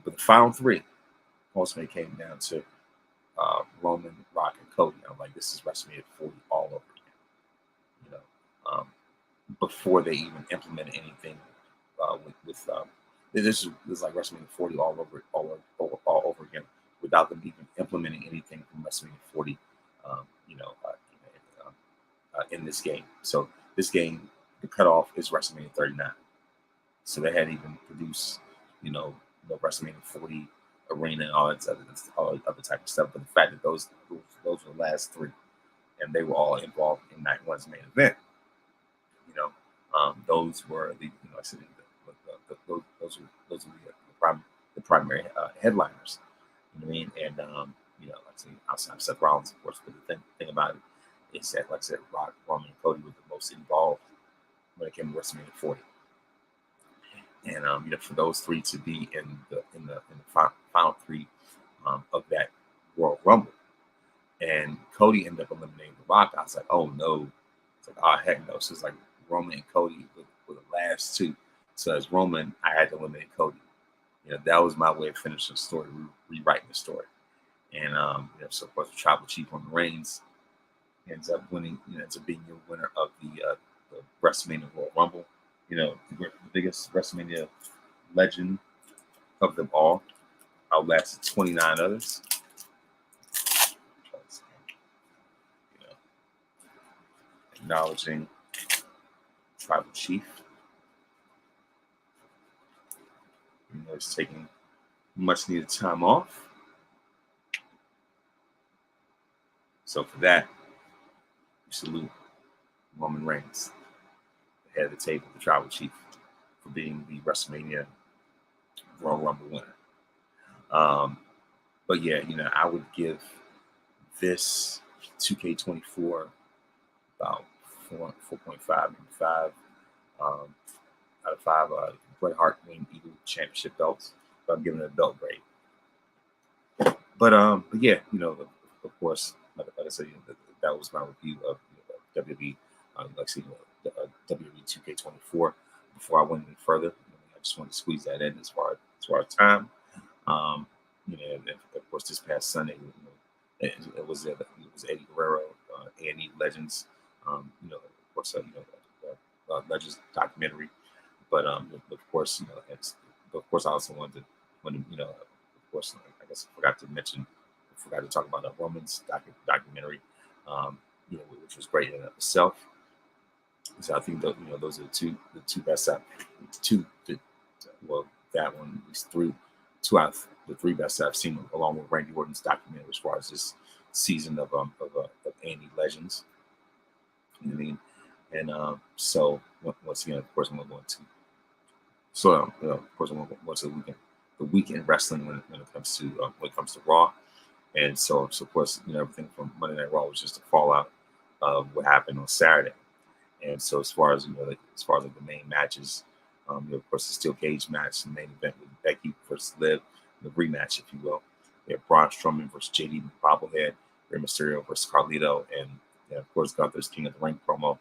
but the final 3 ultimately came down to Roman, Rock, and Cody. I'm like, this is WrestleMania 40 all over again. before they even implemented anything with this is like WrestleMania 40 all over again without them even implementing anything from WrestleMania 40, um, you know, in this game. So this game, the cutoff is WrestleMania 39. So they hadn't even produced, the WrestleMania 40 arena and all that other type of stuff. But the fact that those were the last three, and they were all involved in night one's main event. Those were I said those were the primary headliners. You know what I mean? And like I said, outside of Seth Rollins, of course. But the thing about it is that, like I said, Rock, Roman, and Cody were the most involved when it came to WrestleMania 40. And for those three to be in the final three of that Royal Rumble, and Cody ended up eliminating The Rock, I was like, oh no, it's like, oh heck no. So it's like Roman and Cody were the last two. So as Roman, I had to eliminate Cody. That was my way of finishing the story, rewriting the story. And so of course the Tribal Chief Roman Reigns ends up winning, ends up being the winner of the WrestleMania Royal Rumble. The biggest WrestleMania legend of them all, outlasted 29 others. Acknowledging Tribal Chief. He's taking much needed time off. So for that, we salute Roman Reigns, the head of the table, the Tribal Chief, for being the WrestleMania Royal Rumble winner. But yeah, I would give this 2K24 about 4.5, maybe 5 out of 5 Bret Hart Wing Eagle Championship belts. So I'm giving it a belt grade. But yeah, of course, like I said, that was my review of WWE, WWE 2K24. Before I went any further, I just wanted to squeeze that in as far as time. And of course, this past Sunday, it was Eddie Guerrero, A&E Legends, of course, Legends documentary. But of course, I also wanted to, of course, I guess I forgot to talk about Roman's documentary, which was great in itself. So I think that those are the two best that one, at least two out of the three best I've seen, along with Randy Orton's documentary as far as this season of A&E Legends. You know what I mean? And so once again, of course, I'm going to. So of course, I'm going to go to the weekend wrestling when it comes to Raw, and so of course, everything from Monday Night Raw was just a fallout of what happened on Saturday. And so as far as the main matches, of course, the steel cage match, the main event with Becky versus Liv, the rematch, if you will. We have Braun Strowman versus JD Bobblehead, Rey Mysterio versus Carlito, and of course Gunther's King of the Ring promo.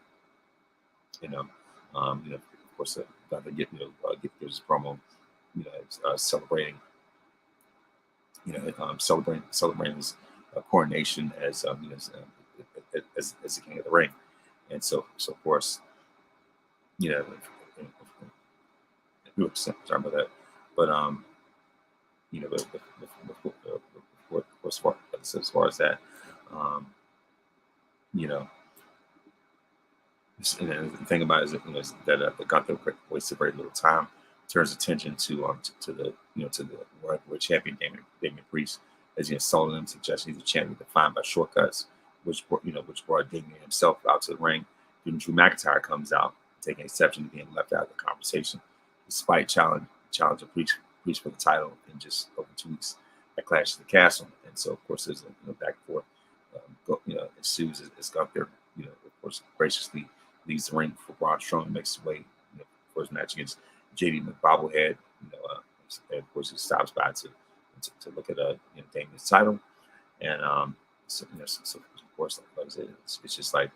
Of course, Gunther gives his promo, celebrating, celebrating his coronation as as the King of the Ring. And so of course, sorry about that. But as far as that, and the thing about it is that the Gunther wasted very little time, turns attention to the world champion Damian Priest, as he insulted him, suggesting he's a champion defined by shortcuts, which brought Damian himself out to the ring. Then Drew McIntyre comes out, taking exception to being left out of the conversation, despite challenge of Priest for the title in just over 2 weeks at Clash of the Castle. And so, of course, there's a back and forth, ensues as Gunther, of course, graciously leaves the ring for Braun Strowman, makes his way for his match against JD McBobblehead. And of course, he stops by to look at Damian's title. And so of course, like I said, it's just like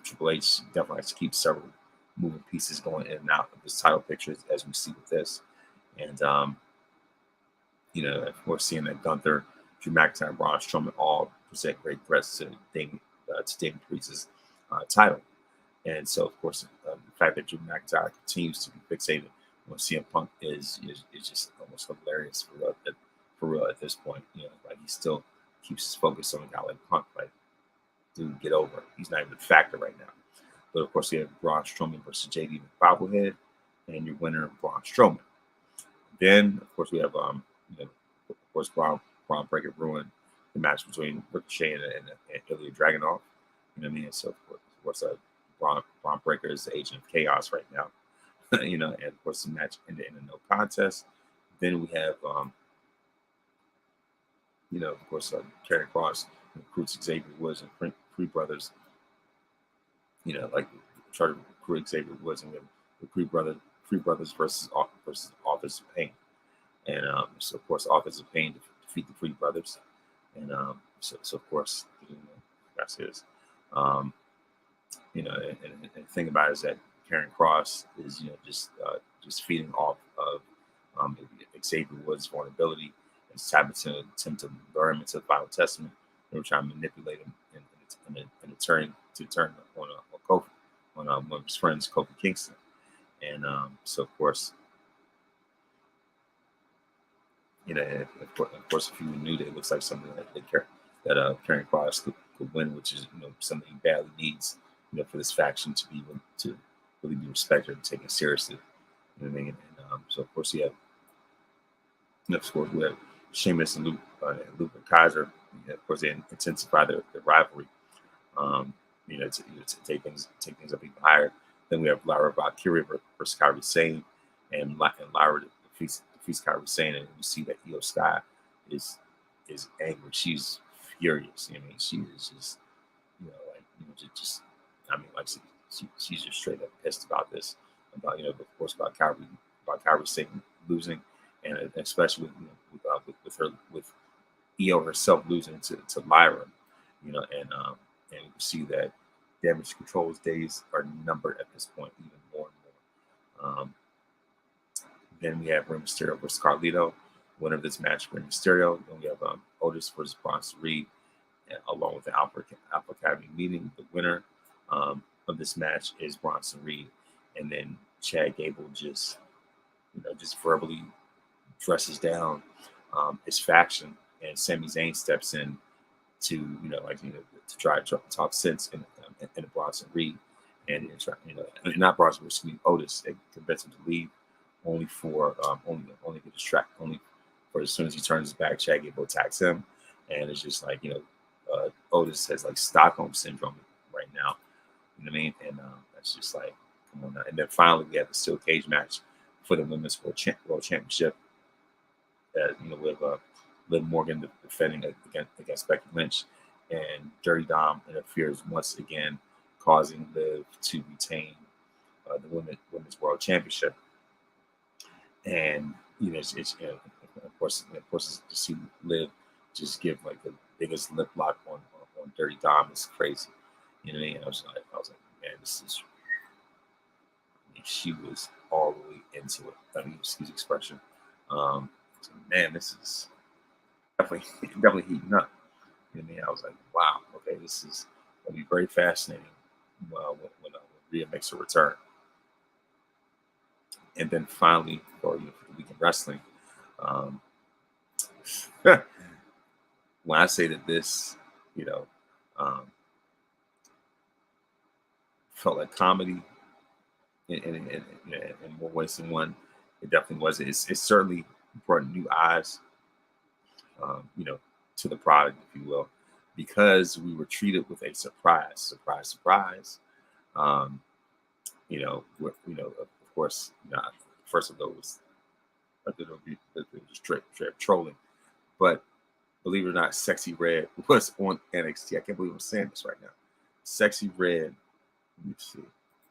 Triple H definitely has to keep several moving pieces going in and out of this title picture, as we see with this. And of course, seeing that Gunther, Drew McIntyre, and Braun Strowman all present great threats to Damian Priest's title. And so, of course, the fact that Drew McIntyre continues to be fixated on CM Punk is just almost hilarious for real at this point. Like he still keeps his focus on a guy like Punk. Like, dude, get over it. He's not even a factor right now. But of course, you have Braun Strowman versus JD Bobblehead, and your winner, Braun Strowman. Then, of course, we have of course, Braun Breaker ruined the match between Ricochet and Ilya Dragunov. You know what I mean? So of course, Braun Breaker is the agent of chaos right now. And of course the match ended in a no contest. Then we have of course Karrion Kross recruits Xavier Woods and Creed Brothers. Like try to recruit Xavier Woods, and we have the Creed Brothers versus Authors of Pain. And so of course Authors of Pain defeat the Creed Brothers. And so of course that's his. And the thing about it is that Karrion Kross is just feeding off of Xavier Woods' vulnerability and just having to attempt to lure him into the Final Testament. They were trying to manipulate him and turn on Kofi, on one of his friends, Kofi Kingston. And so of course, of course, if you knew that, it looks like something that Karrion Kross could win, which is something he badly needs, for this faction to really be respected and taken seriously. You know what I mean? And so of course we have Sheamus and Luke Kaiser. Of course, they intensify their rivalry. To take things up even higher. Then we have Lyra Valkyria versus Kairi Sane, and Lyra defeats Kairi Sane, and you see that Io Sky is angry. She's furious. I mean, she is just she's just straight up pissed about this, about of course about Kairi Sane losing, and especially with Io herself losing to Lyra, and you see that Damage Control's days are numbered at this point, even more and more. Then we have Rey Mysterio versus Carlito. Winner of this match, Rey Mysterio. Then we have Otis versus Bronson Reed, along with the Alpha Academy meeting. The winner of this match is Bronson Reed, and then Chad Gable just verbally dresses down his faction, and Sami Zayn steps in to to try to talk sense in Bronson Reed, and not Bronson Reed, Otis, and convince him to leave, only get distracted, only for as soon as he turns his back, Chad Gable attacks him, and it's just like Otis has like Stockholm syndrome right now, you know what I mean? And that's just like, come on now. And then finally we have the steel cage match for the Women's World Championship, with Liv Morgan defending against Becky Lynch, and Dirty Dom interferes once again, causing Liv to retain the Women's World Championship. And of course, to see Liv just give like the biggest lip lock on Dirty Dom is crazy. You know what I mean? I was like, man, this is. She was all the way into it. I mean, excuse the expression. So, man, this is definitely heating up. You know what I mean? I was like, wow, okay, this is going to be very fascinating when Rhea makes her return. And then finally, for the week in wrestling, when I say that this, felt like comedy in more ways than one, it definitely was. It certainly brought new eyes, to the product, if you will, because we were treated with a surprise. Of course, first of those, I think it was straight trolling, but believe it or not, Sexy Red was on NXT. I can't believe I'm saying this right now. Sexy Red. Let me see.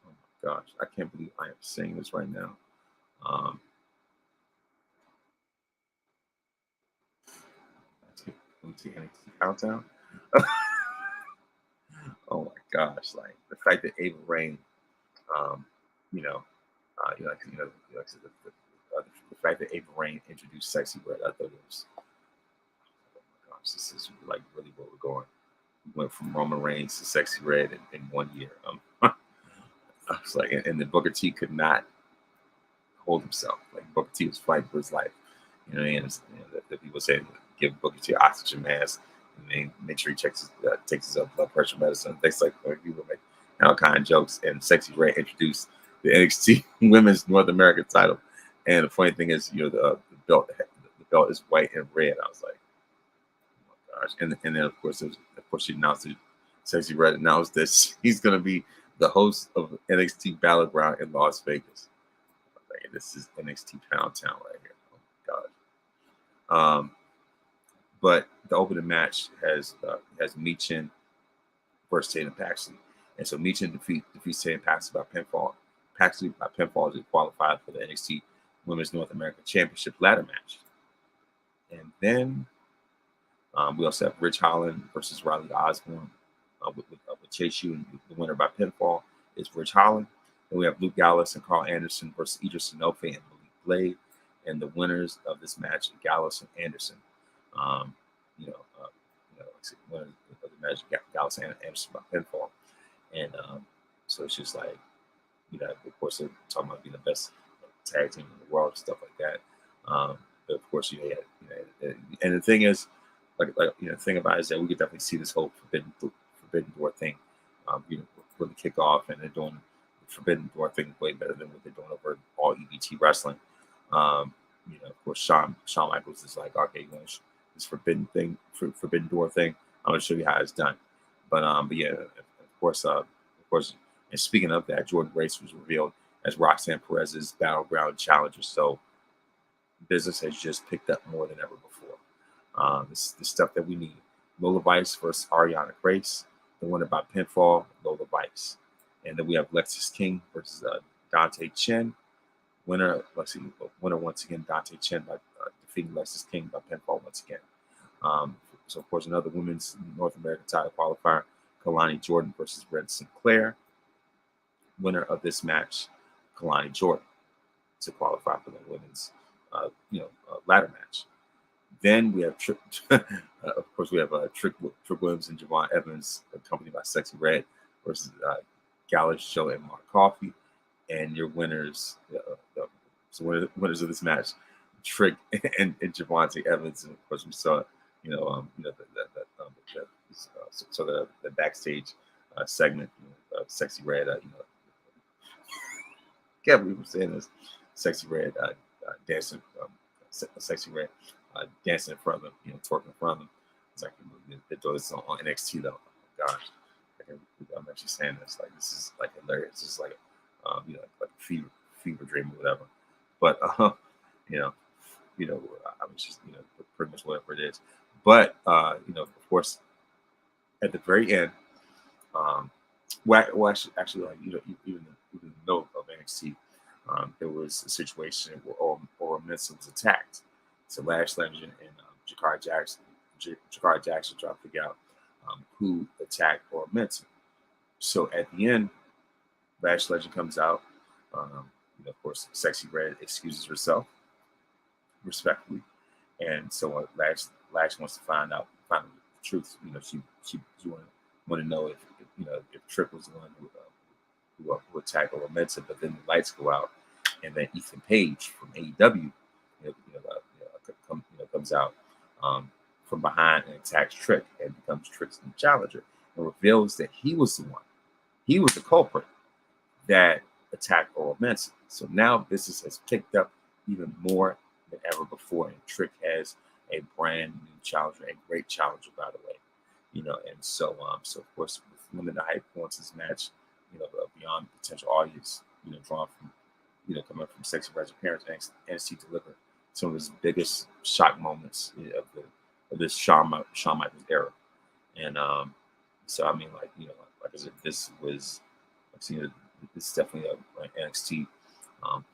Oh my gosh, I can't believe I am saying this right now. Let me see NXT Countdown. Oh my gosh, like the fact that Ava Rain, the fact that Ava Rain introduced Sexy Red, I thought it was, oh my gosh, this is like really where we're going. We went from Roman Reigns to Sexy Red in 1 year. It's like, and the Booker T could not hold himself. Like Booker T was fighting for his life. You know, and the people say give Booker T oxygen mask, and then make sure he takes his blood pressure medicine. Things like people make all kind of jokes. And Sexy Red introduced the NXT Women's North American title. And the funny thing is, the belt is white and red. I was like, oh my gosh. And then of course she announced it. Sexy Red announced that he's gonna be the host of NXT Battleground in Las Vegas. Like, this is NXT Pound Town right here. Oh my God. But the opening match has Michin versus Tatum Paxley, and so Michin defeats Tatum Paxley by pinfall. Paxley by pinfall to qualify for the NXT Women's North American Championship ladder match. And then we also have Ridge Holland versus Riley Osborne with Chase U, and the winner by pinfall is Ridge Holland. Then we have Luke Gallows and Carl Anderson versus Idris Sanofi and Malik Blade, and the winners of this match, Gallows and Anderson. Winner of the match, Gallows and Anderson by pinfall, and so it's just like, of course, they're talking about being the best tag team in the world and stuff like that. But of course, and the thing is, the thing about it is that we could definitely see this whole forbidden door thing, really kick off, and they're doing the forbidden door thing way better than what they're doing over all EBT wrestling. Of course, Shawn Michaels is like, okay, you want this forbidden door thing? I'm gonna show you how it's done. But yeah, of course, and speaking of that, Jordan Grace was revealed as Roxanne Perez's Battleground challenger. So business has just picked up more than ever before. This is the stuff that we need. Lola Vice versus Ariana Grace, the winner by pinfall, Lola Vice. And then we have Lexis King versus Dante Chen. Winner once again, Dante Chen by defeating Lexis King by pinfall once again. So of course, another women's North American title qualifier, Kalani Jordan versus Red Sinclair. Winner of this match, Kalani Jordan, to qualify for the women's ladder match. Then we have of course we have Trick Williams and Javon Evans, accompanied by Sexy Red versus Gallus, Joe, and Mark Coffey. And your winners, winners of this match, Trick and Javonte Evans. And of course, we saw the backstage segment of Sexy Red. Can't believe I'm saying this. Sexy Red dancing, Sexy Red dancing in front of them, twerking in front of them. It's like they're doing this on NXT though. Oh gosh, I'm actually saying this. Like, this is like hilarious. It's like like a fever dream or whatever. But I was just pretty much whatever it is. But of course, at the very end, actually, like even the note of NXT, there was a situation where Ora Mensah was attacked. So Lash Legend and Jakar Jackson tried to figure out who attacked Ora Mensah. So at the end, Lash Legend comes out. Of course, Sexy Red excuses herself respectfully, and so Lash wants to find out the truth. She want to know if Trick was the one who attacked Ora Mensah. But then the lights go out, and then Ethan Page from AEW comes out from behind and attacks Trick and becomes Trick's new challenger, and reveals that he was the one. He was the culprit that attacked Ora Mensah. So now business has picked up even more than ever before, and Trick has a brand new challenger, a great challenger, by the way. And so of course, with limited hype once this match, beyond potential audience, drawn from, coming from Sexy Red's appearance, NXT delivered some of his biggest shock moments of this Shawn Michaels era. And so I mean, like I said, this was, this is definitely an NXT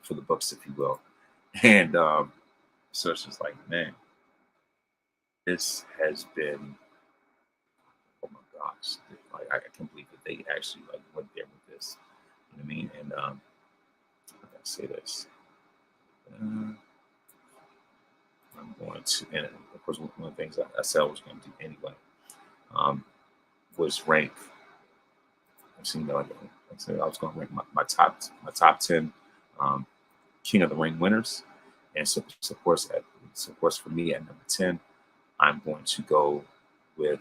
for the books, if you will. And so it's just like, man, this has been, oh my gosh, like I can't believe that they actually went there with this. You know what I mean? And I gotta say this. I'm going to, and of course, one of the things I said I was going to do anyway was rank seen like I said, I was going to rank my top 10 um, King of the Ring winners, and so of course for me at number 10, I'm going to go with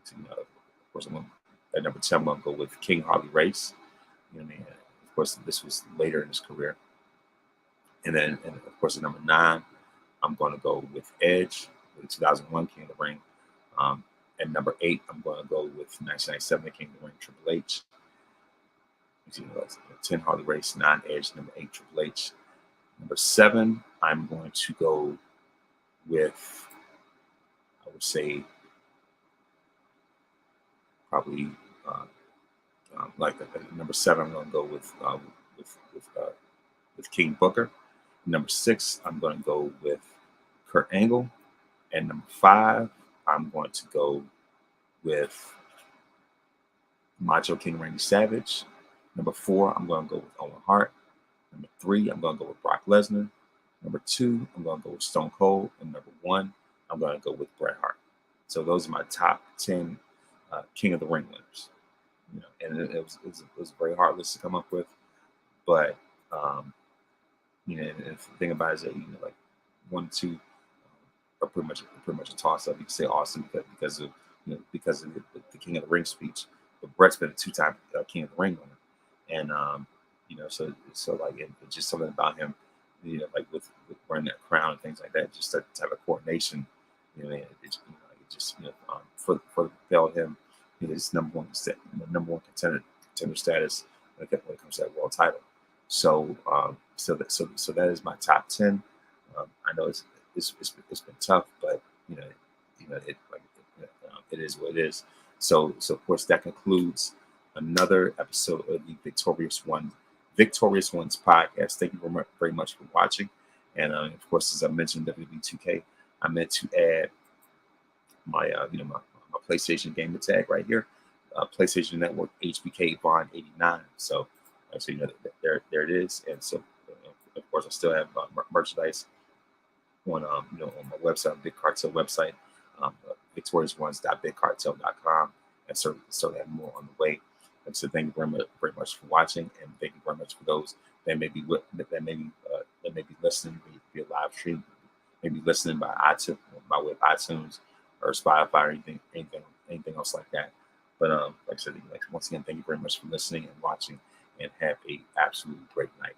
of course at number 10 I'm going to go with King Harley Race. You know what I mean? Of course, this was later in his career, and of course at number 9 I'm going to go with Edge, the 2001 King of the Ring. At number 8, I'm going to go with 1997 the King of the Ring, Triple H. 10 Harley Race, 9 Edge, number 8 Triple H. Number 7, I'm going to go with, I would say, probably number 7. I'm going to go with King Booker. Number 6, I'm going to go with Kurt Angle, and number 5, I'm going to go with Macho King Randy Savage. Number 4, I'm going to go with Owen Hart. Number 3, I'm going to go with Brock Lesnar. Number 2, I'm going to go with Stone Cold. And number 1, I'm going to go with Bret Hart. So those are my top 10 King of the Ring winners. You know, and it was a very hard list to come up with, but you know, and the thing about it is that like 1 and 2 are pretty much a toss up. You can say Austin because of the King of the Ring speech, but Bret's been a 2-time King of the Ring winner, and so like it's just something about him, like with wearing that crown and things like that, just that type of coordination, it just propelled him his number one contender status when it comes to that world title. So so that is my top 10. I know it's been tough, but it is what it is. So of course that concludes another episode of the Victorious Ones podcast. Thank you very much for watching, and of course, as I mentioned, WB2K, I meant to add my my PlayStation gamer tag right here, PlayStation Network HBK Vaughn 89. So there it is, and so of course I still have merchandise on on my website, Big Cartel website, victoriousones.bigcartel.com, and certainly have more on the way. And so thank you very much for watching, and thank you very much for those that may be listening via live stream, maybe listening by iTunes, by way of iTunes or Spotify or anything else like that. But like I said, once again, thank you very much for listening and watching, and have a absolutely great night.